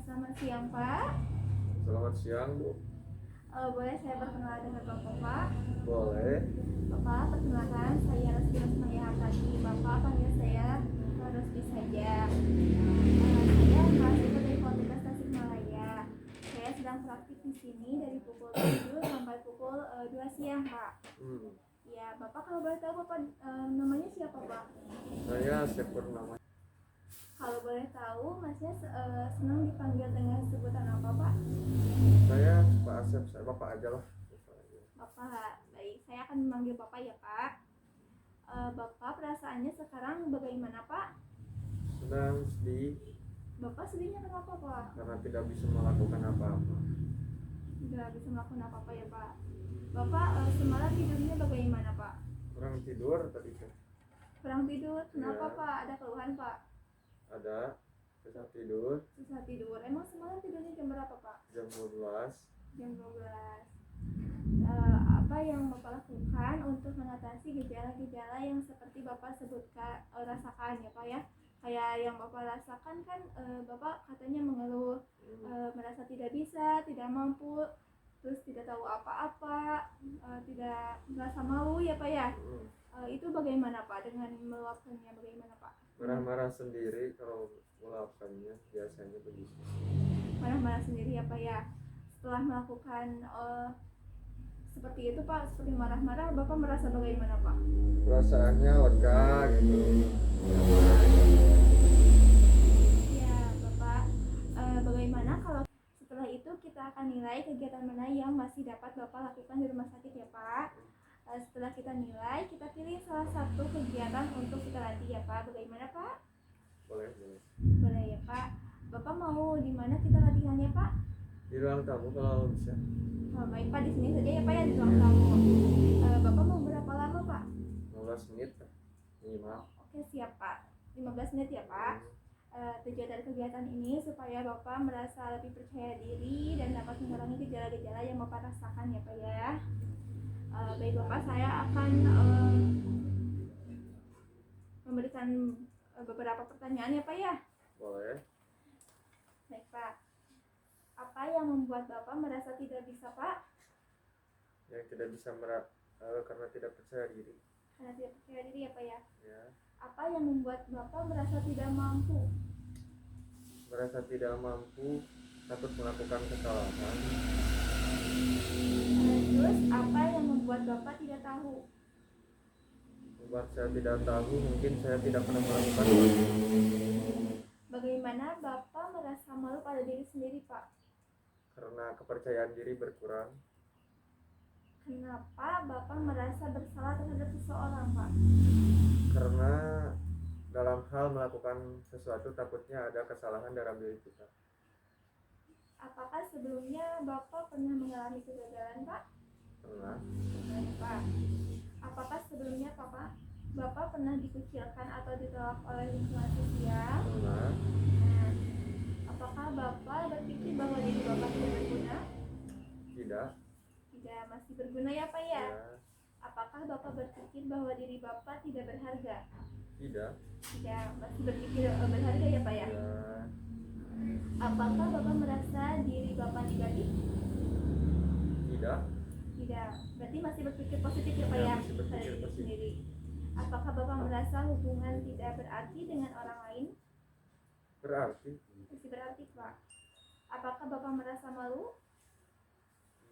Selamat siang Pak. Selamat siang, Bu. Boleh saya perkenalan dengan Bapak Pak? Boleh. Bapak, perkenalkan saya Rosdi Rosmaya Hartati. Bapak panggil saya Rosdi saja. Saya mahasiswa dari Fakultas Tasikmalaya. Saya sedang praktik di sini dari pukul 7 sampai pukul 2 siang Pak. Ya, Bapak kalau boleh tahu Bapak namanya siapa Pak? Saya Sepur nama. Kalau boleh tahu, Masnya senang dipanggil dengan sebutan apa Pak? Saya Pak Asep, saya Bapak aja lah. Bapak, baik. Saya akan memanggil Bapak ya Pak. Bapak perasaannya sekarang bagaimana Pak? Sedang sedih Bapak sedihnya kenapa Pak? karena tidak bisa melakukan apa-apa. Tidak bisa melakukan apa-apa ya Pak. Bapak semalam tidurnya bagaimana Pak? Kurang tidur tadi kan. Kurang tidur, kenapa Ya. Pak? Ada keluhan Pak? Ada susah tidur Susah tidur. Emang semalam tidurnya jam berapa Pak? jam 12. Jam 12. Apa yang Bapak lakukan untuk mengatasi gejala-gejala yang seperti Bapak sebutkan rasakan ya Pak ya? Kayak yang Bapak rasakan kan Bapak katanya mengeluh merasa tidak bisa, tidak mampu, terus tidak tahu apa-apa, tidak merasa malu ya Pak ya? Itu bagaimana Pak dengan meluapkannya, bagaimana Pak? Marah-marah sendiri kalau melakukannya, biasanya begitu. Marah-marah sendiri ya Pak ya? Setelah melakukan seperti itu Pak, seperti marah-marah, Bapak merasa bagaimana Pak? Perasaannya lega gitu. Ya Bapak, bagaimana kalau setelah itu kita akan nilai kegiatan mana yang masih dapat Bapak lakukan di rumah sakit ya Pak? Setelah kita nilai, kita pilih salah satu kegiatan untuk kita latih ya Pak. Bagaimana Pak? Boleh. Boleh ya Pak. Bapak mau di mana kita latihannya Pak? Di ruang tamu kalau bisa. Baik Pak, di sini saja ya Pak ya, di ruang tamu. Bapak mau berapa lama Pak? 15 menit minimal. Oke siap Pak, 15 menit ya Pak. Tujuan dari kegiatan ini supaya Bapak merasa lebih percaya diri dan dapat mengurangi gejala-gejala yang Bapak rasakan ya Pak ya. Baik Bapak, saya akan memberikan beberapa pertanyaan ya Pak ya. Boleh. Baik Pak, apa yang membuat Bapak merasa tidak bisa Pak? Yang tidak bisa karena tidak percaya diri. Karena tidak percaya diri ya Pak ya. Ya. Apa yang membuat Bapak merasa tidak mampu? Merasa tidak mampu, takut melakukan kesalahan. Terus apa yang membuat Bapak tidak tahu? Membuat saya tidak tahu, mungkin saya tidak pernah melakukan. Bagaimana Bapak merasa malu pada diri sendiri Pak? Karena kepercayaan diri berkurang. Kenapa Bapak merasa bersalah terhadap seseorang Pak? Karena dalam hal melakukan sesuatu takutnya ada kesalahan dalam diri kita. Apakah sebelumnya Bapak pernah mengalami kegagalan Pak? Pernah. Pak. Apakah sebelumnya Bapak pernah dikucilkan atau ditolak oleh lingkungan sosial? Pernah. Apakah Bapak berpikir bahwa diri Bapak tidak berguna? Tidak. Tidak, masih berguna ya Pak ya? Ya. Apakah Bapak berpikir bahwa diri Bapak tidak berharga? Tidak. Tidak, masih berpikir berharga ya Pak ya? Ya. Apakah Bapak merasa diri Bapak negatif? Tidak. Tidak, berarti masih berpikir positif ya Pak Ya, ya? masih berpikir Pada diri positif. sendiri. Apakah Bapak merasa hubungan tidak berarti dengan orang lain? Berarti. Masih berarti Pak. Apakah Bapak merasa malu?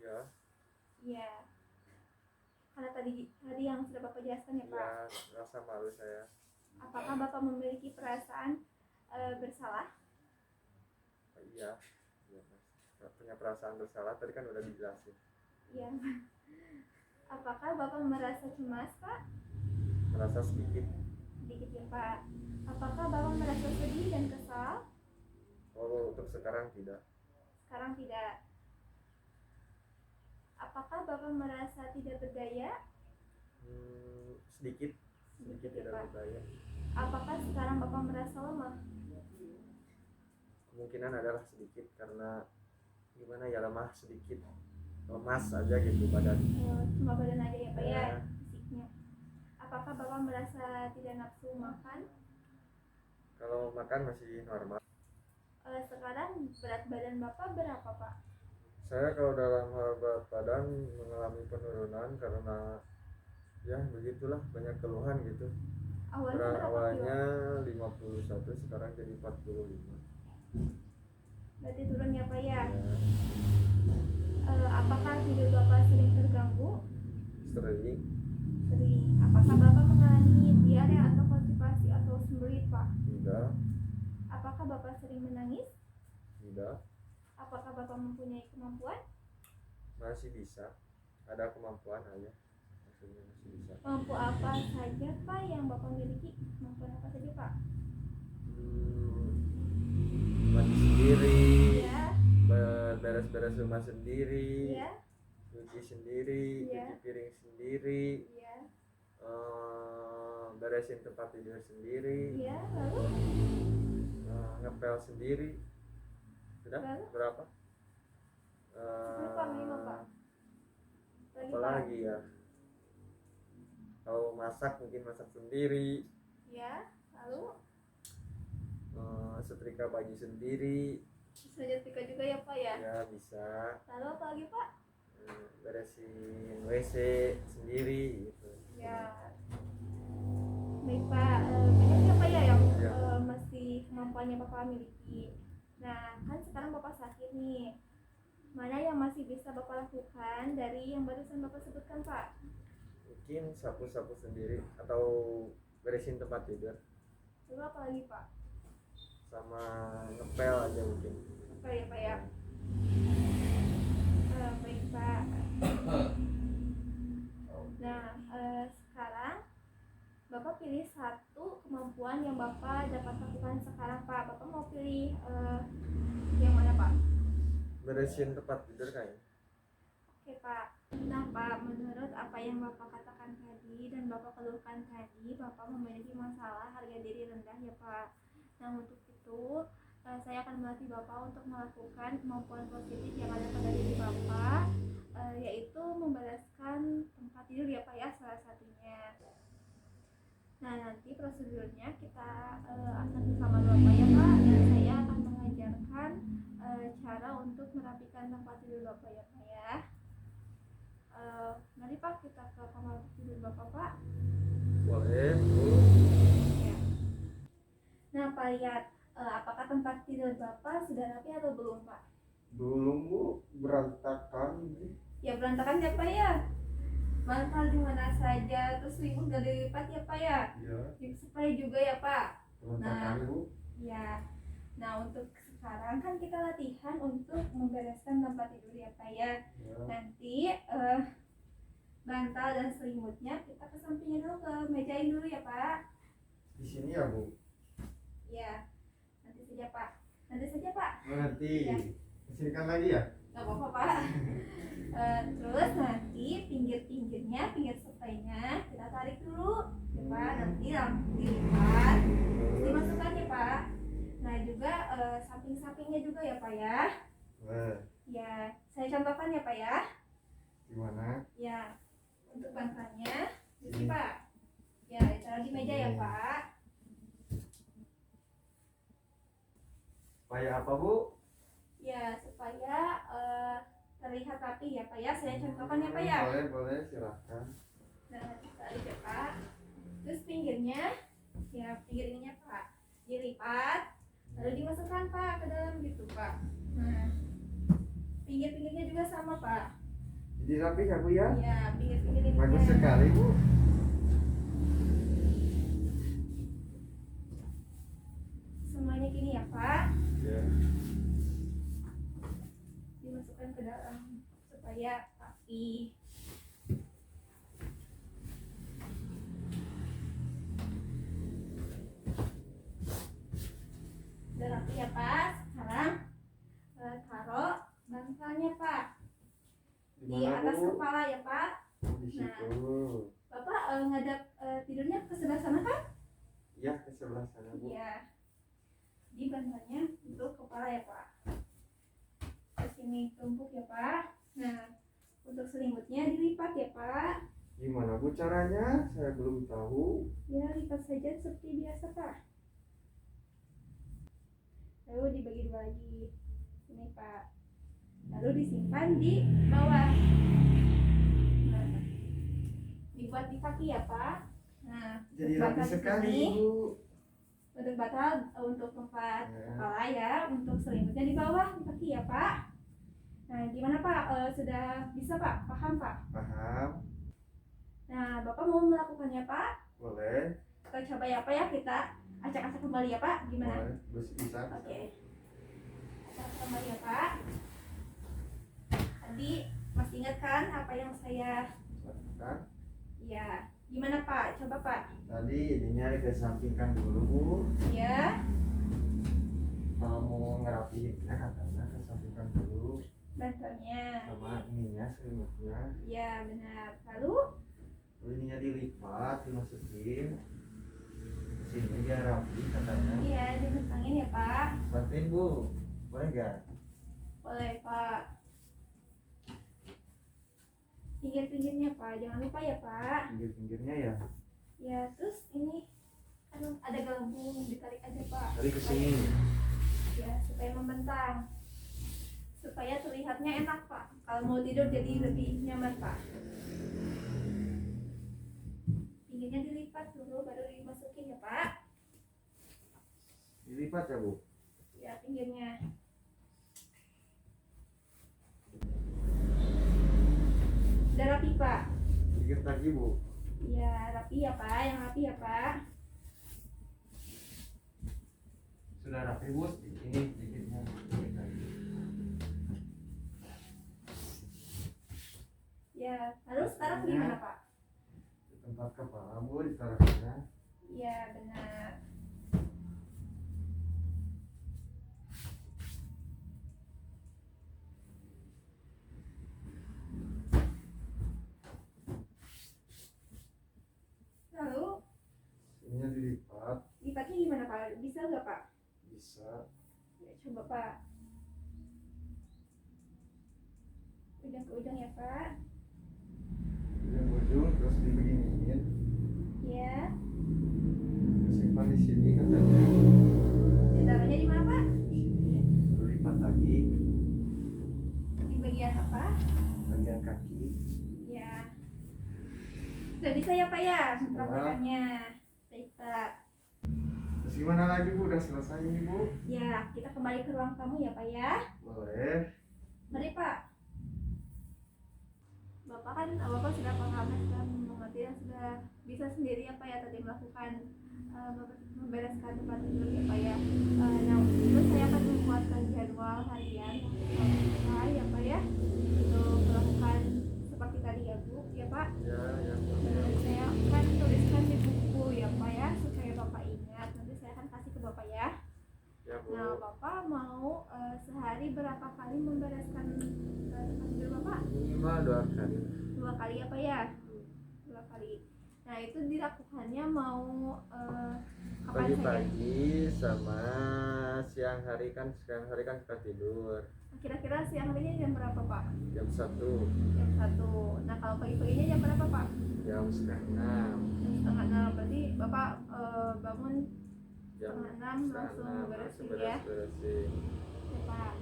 Ya. Iya. Karena tadi yang sudah Bapak jelaskan ya Pak. Ya, rasa malu saya. Apakah Bapak memiliki perasaan bersalah? Iya. Ya, punya perasaan bersalah tadi kan udah dijelasin. Iya. Apakah Bapak merasa cemas Pak? Merasa sedikit. Sedikit ya Pak. Apakah Bapak merasa sedih dan kesal? Oh, untuk sekarang tidak. Sekarang tidak. Apakah Bapak merasa tidak berdaya? Sedikit Sedikit ya tidak Pak. berdaya. Apakah sekarang Bapak merasa lemah? Kemungkinan adalah sedikit karena gimana ya, lemah sedikit, lemas aja gitu badan. Cuma badan aja ya Pak ya, Ya. fisiknya. Apakah Bapak merasa tidak nafsu makan? Kalau makan masih normal. Sekarang berat badan Bapak berapa, Pak? Saya kalau dalam hal berat badan mengalami penurunan karena ya begitulah, banyak keluhan gitu. Awalnya berapa Awalnya kilo? 51, sekarang jadi 45. Berarti turun ya, Pak ya? Ya, Apakah tidur Bapak sering terganggu? sering. Sering. Apakah Bapak mengalami diare atau konstipasi atau sembelit, Pak? Tidak. Apakah Bapak sering menangis? Tidak. Apakah Bapak mempunyai kemampuan? Masih bisa, ada kemampuan aja, maksudnya masih bisa. Mampu apa saja, Pak, yang Bapak miliki? Kemampuan apa saja, Pak? Mandi sendiri, Ya. beres-beres rumah sendiri, Ya. cuci sendiri, Ya. cuci piring sendiri, Ya. beresin tempat tidur sendiri, Ya. Lalu? ngepel sendiri. Sudah? Lalu? Berapa? Lupa, memang, Pak. Lagi, Pak? Apalagi ya, kalau masak mungkin masak sendiri. Ya. Lalu? Setrika baju sendiri. Bisa nyetrika juga ya, Pak ya? Ya bisa. Lalu apa lagi, Pak? Beresin WC sendiri gitu. Ya. Baik, Pak. Banyak ya, Pak ya yang Ya. masih kemampuannya Bapak miliki. Nah, kan sekarang Bapak sakit nih. Mana yang masih bisa Bapak lakukan dari yang barusan Bapak sebutkan, Pak? Mungkin sapu-sapu sendiri atau beresin tempat tidur, Lalu apa lagi, Pak? sama ngepel aja mungkin. Apa ya, Pak ya? Baik, Pak. Nah, sekarang Bapak pilih satu kemampuan yang Bapak dapat lakukan sekarang, Pak. Bapak mau pilih yang mana, Pak? Beresin tempat tidur kayaknya. Oke, Pak. Nah, Pak, menurut apa yang Bapak katakan tadi dan Bapak keluhkan tadi, Bapak memiliki masalah harga diri rendah ya, Pak. Nah, untuk itu saya akan melatih Bapak untuk melakukan kemampuan positif yang ada pada diri Bapak, yaitu membereskan tempat tidur ya, Pak ya, salah satunya. Nah, nanti prosedurnya kita akan bersama Bapak ya, Pak, dan saya akan mengajarkan cara untuk merapikan tempat tidur Bapak ya, Pak ya. Mari, Pak, kita ke kamar tidur Bapak, Pak. Boleh, Bu. Ya. Nah, Pak, lihat apakah tempat tidur Bapak sudah rapi atau belum, Pak? Belum, Bu, berantakan. Ya, berantakan ya, Pak ya. Bantal di mana saja, terus selimut gak dilipat ya, Pak ya. Ya, Spray juga ya, Pak. berantakan, Bu. Ya. Nah, untuk sekarang kan kita latihan untuk membereskan tempat tidur ya, Pak ya. Ya. Nanti bantal dan selimutnya kita kesampingin dulu, ke mejain dulu ya, Pak. Di sini ya, Bu. Ya, nanti saja, Pak. Nanti saja, Pak. Nanti. Ya. Kesinikan lagi ya? Gak apa-apa, Pak. Terus nanti pinggir-pinggirnya, pinggir spraynya kita tarik dulu ya, Pak. Nanti langsung dilipat, dimasukkan ya, Pak. Nah, juga samping-sampingnya juga ya, Pak ya. Ya, saya contohkan ya, Pak ya. Gimana? Ya, untuk bantalnya di sini, Pak. Ya, taruh di meja ya, Pak. Supaya apa, Bu? Ya, supaya terlihat rapi ya, Pak ya. Saya contohkan ya, Pak ya. Boleh, silahkan. Nah, tarik ya, Pak. Terus pinggirnya, ya pinggir ininya, Pak, dilipat, lalu dimasukkan, Pak, ke dalam gitu, Pak. Nah, pinggir-pinggirnya juga sama, Pak. Jadi rapi ya, Bu ya? Ya, pinggir-pinggir ininya. Bagus sekali, Bu. Semuanya gini ya, Pak. Ya. Dimasukkan ke dalam supaya rapi. Udah rapi ya, Pak. Sekarang taruh bantalnya, Pak, di atas kepala ya, Pak. Di situ. Bapak ngadap tidurnya ke sebelah sana kan? Ya, ke sebelah sana, Bu. Iya. Di bantalnya untuk kepala ya, Pak. Terus ini tumpuk ya, Pak. Nah, untuk selimutnya dilipat ya, Pak. Gimana, Bu, caranya? Saya belum tahu. Ya, lipat saja seperti biasa, Pak. lalu dibagi dua lagi. Ini Pak. Lalu disimpan di bawah. Nah, dibuat di kaki ya Pak. Nah, Jadi untuk rapi bantal di sekali sini, Bu. untuk bantal untuk tempat Ya. kepala ya, untuk selimutnya di bawah di kaki ya Pak. Nah, gimana Pak? Sudah bisa Pak? Paham Pak? Paham? Nah, Bapak mau melakukannya Pak? Boleh? Kita coba ya Pak ya, kita acak-acak kembali ya Pak. Gimana? Boleh. Bisa. Oke. Acak kembali ya Pak. Tadi masih ingat kan apa yang saya? Lakukan. Ya. Gimana Pak? Coba Pak. Tadi ininya dikesampingkan dulu Bu. Ya. Kalau mau ngerapihinnya katanya kesampingkan dulu Bantalnya. sama ininya selimutnya. Ya benar. Lalu? Lalu ininya dilipat, dimasukin sini biar rapi katanya. Iya, dibentangin ya Pak. Bantuin Bu, boleh nggak? Boleh Pak. Pinggir-pinggirnya Pak, jangan lupa ya Pak. Pinggir-pinggirnya ya. Ya, terus ini kan ada gelembung, ditarik aja Pak. Tarik ke sini. Ya, supaya membentang. Supaya terlihatnya enak Pak. Kalau mau tidur jadi lebih nyaman Pak. Pinggirnya dilipat dulu baru dimasukin ya Pak. Dilipat ya Bu. Ya, pinggirnya. Udah rapi Pak. Pinggir lagi Bu. Ya, rapi ya Pak, yang rapi ya Pak. Sudah rapi Bu. Ini dikitnya. Dikit lagi. Ya, lalu sekarang gimana Pak? Di tempat kepala Bu ditaruhnya. Ya, benar. Lalu Ininya dilipat. lipatnya gimana Pak? Bisa nggak Pak? Bisa. Ya, coba Pak. Ujung ke ujung ya Pak. Ujung terus dibeginiin. Ya. Simpan di sini katanya. Ditaruhnya di mana Pak? Di sini. Lalu lipat lagi. Di bagian apa? Bagian kaki. Ya. Sudah bisa ya Pak ya? Sudah. Praktekannya. Baik Pak. Terus gimana lagi Bu? Udah selesai ini Bu? Ya, kita kembali ke ruang tamu ya Pak ya. Boleh. Mari Pak. Bapak sudah paham dan sudah mengerti dan sudah bisa sendiri ya Pak ya tadi melakukan membereskan tempat tidur ya Pak ya. Nah terus saya akan membuatkan jadwal harian untuk Bapak ya Pak ya untuk melakukan seperti tadi ya Bu ya Pak. Ya, ya. Saya akan tuliskan di buku ya Pak ya supaya Bapak ingat. Nanti saya akan kasih ke Bapak ya. Ya Bu. Nah Bapak mau sehari berapa kali membereskan tempat tidur Bapak? Minimal 2 kali. 2 kali apa ya? 2 kali. Nah itu dilakukannya mau kapan saja? Pagi-pagi sama siang hari kan kita tidur Kira-kira siang harinya jam berapa Pak? jam 1, Jam 1. Nah kalau pagi-paginya jam berapa Pak? jam setengah 6, Jam setengah 6. Berarti Bapak bangun jam setengah 6 langsung langsung beresin ya? beres-beresin. Ya Pak.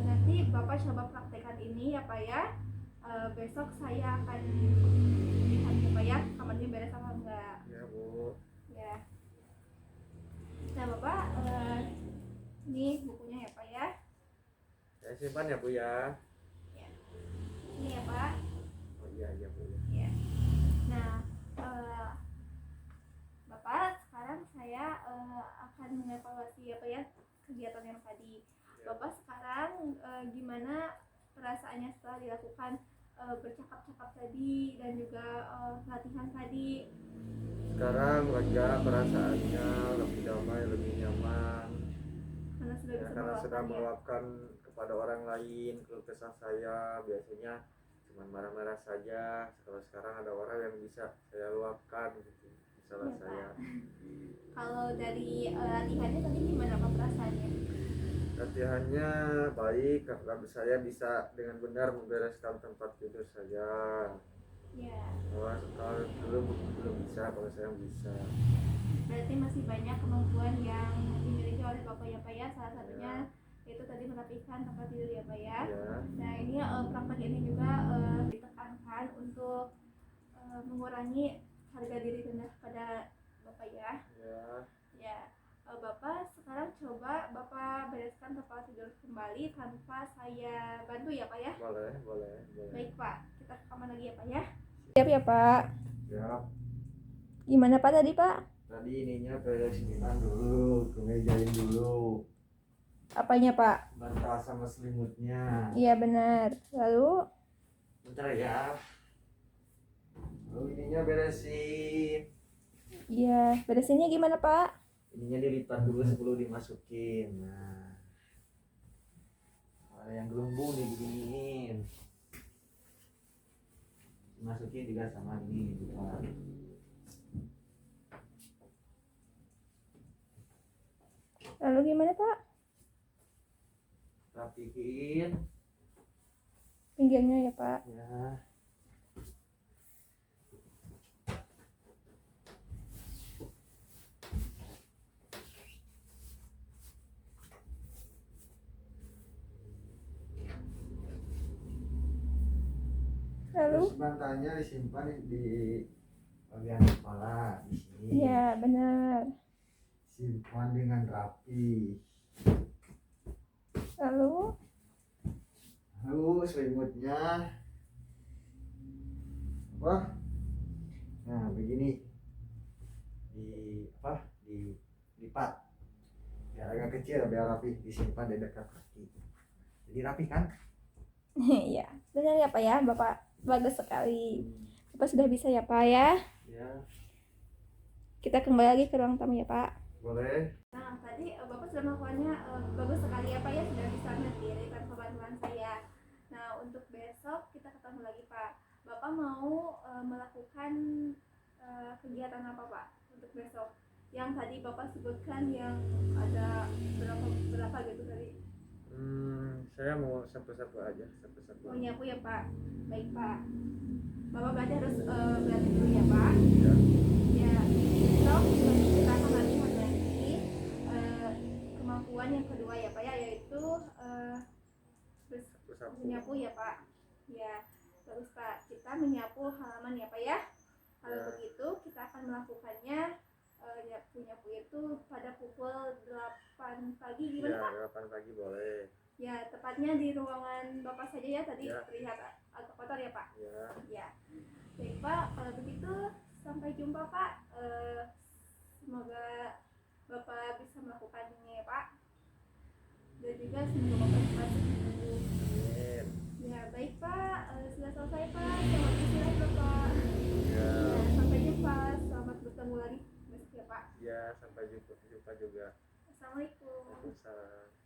Nanti Bapak coba praktekkan ini ya Pak ya. Besok saya akan lihat ya Pak ya kamarnya beres apa enggak Ya Bu. ya. Nah Bapak ini bukunya ya Pak ya. Ya simpan ya Bu ya. Ya. Ini ya Pak. Oh iya Bu ya. Ya. Nah Bapak sekarang saya akan mengevaluasi ya Pak ya kegiatan yang tadi. Ya. Bapak sekarang gimana perasaannya setelah dilakukan bercakap-cakap tadi dan juga latihan tadi? Sekarang lega perasaannya, lebih damai, lebih nyaman. Karena sudah Ya, bisa karena sudah meluapkan ya. meluapkan kepada orang lain keluh kesah saya. Biasanya cuma marah-marah saja. Kalau sekarang ada orang yang bisa saya luapkan gitu. Misalnya Iya, saya. Kalau dari latihannya tadi gimana Pak perasaannya? Latihannya baik karena saya bisa dengan benar membereskan tempat tidur saya. Ya. Kalau dulu belum bisa, kalau saya bisa. Berarti masih banyak kemampuan yang dimiliki saja oleh Bapak ya Pak ya. Salah satunya itu tadi merapikan tempat tidur ya Pak ya. Ya. Nah ini praktek ini juga ditekankan untuk mengurangi harga diri rendah pada Bapak ya. Ya. Ya, Bapak sekarang coba Bapak bereskan tempat tidur kembali tanpa saya bantu ya Pak ya. Boleh. Baik Pak, kita rekaman lagi ya Pak ya. Siap ya Pak. Siap. Gimana Pak tadi Pak? Tadi ininya beresin dulu, kemejain dulu. Apanya Pak? Bantal sama selimutnya. Iya benar. Lalu? Bentar ya. Lalu ininya beresin. Iya, beresinnya gimana Pak? Ininya dilipat dulu sebelum dimasukin. Nah, ada yang gelembung diginiin. Dimasukin juga sama ini dilipat. Lalu gimana Pak? Rapihin. Pinggirnya ya Pak. Ya. Lalu? Terus bantalnya disimpan di bagian kepala di sini. Iya benar. Simpan dengan rapi. Lalu? Lalu selimutnya apa? Nah begini dilipat biar agak kecil biar rapi, disimpan di dekat kaki. Jadi rapi kan? Iya, benar ya Pak ya, Bapak bagus sekali. Bapak sudah bisa ya Pak ya. Ya. Kita kembali lagi ke ruang tamu ya Pak. Boleh. Nah tadi Bapak sudah melakukannya bagus sekali ya Pak ya, sudah bisa mandiri tanpa bantuan saya. Nah untuk besok kita ketemu lagi Pak. Bapak mau melakukan kegiatan apa Pak untuk besok? Yang tadi Bapak sebutkan yang ada berapa gitu tadi. Saya mau satu-satu aja, satu-satu. Mau nyapu ya Pak. Baik Pak. Bapak berarti harus berlatih dulu ya Pak. Ya. Ya. Besok kita akan latihan lagi kemampuan yang kedua ya Pak ya, yaitu Satu-satu. menyapu ya Pak. Ya. Terus Pak, kita menyapu halaman ya Pak ya. Kalau Ya. begitu kita akan melakukannya nyapu itu pada pukul 8 pagi gimana Ya, Pak? 8 pagi boleh. Ya, tepatnya di ruangan Bapak saja ya, tadi Ya. terlihat agak kotor ya Pak. Ya. Ya. Baik Pak, kalau begitu sampai jumpa Pak. Semoga Bapak bisa melakukannya ya Pak. Dan juga semoga Bapak cepat sembuh. Amin. Ya, baik Pak. Sudah selesai Pak. Selamat istirahat Bapak. Ya. Ya, sampai jumpa. Selamat bertemu lagi besok ya Pak. Ya, sampai jumpa juga. Assalamualaikum. Waalaikumsalam.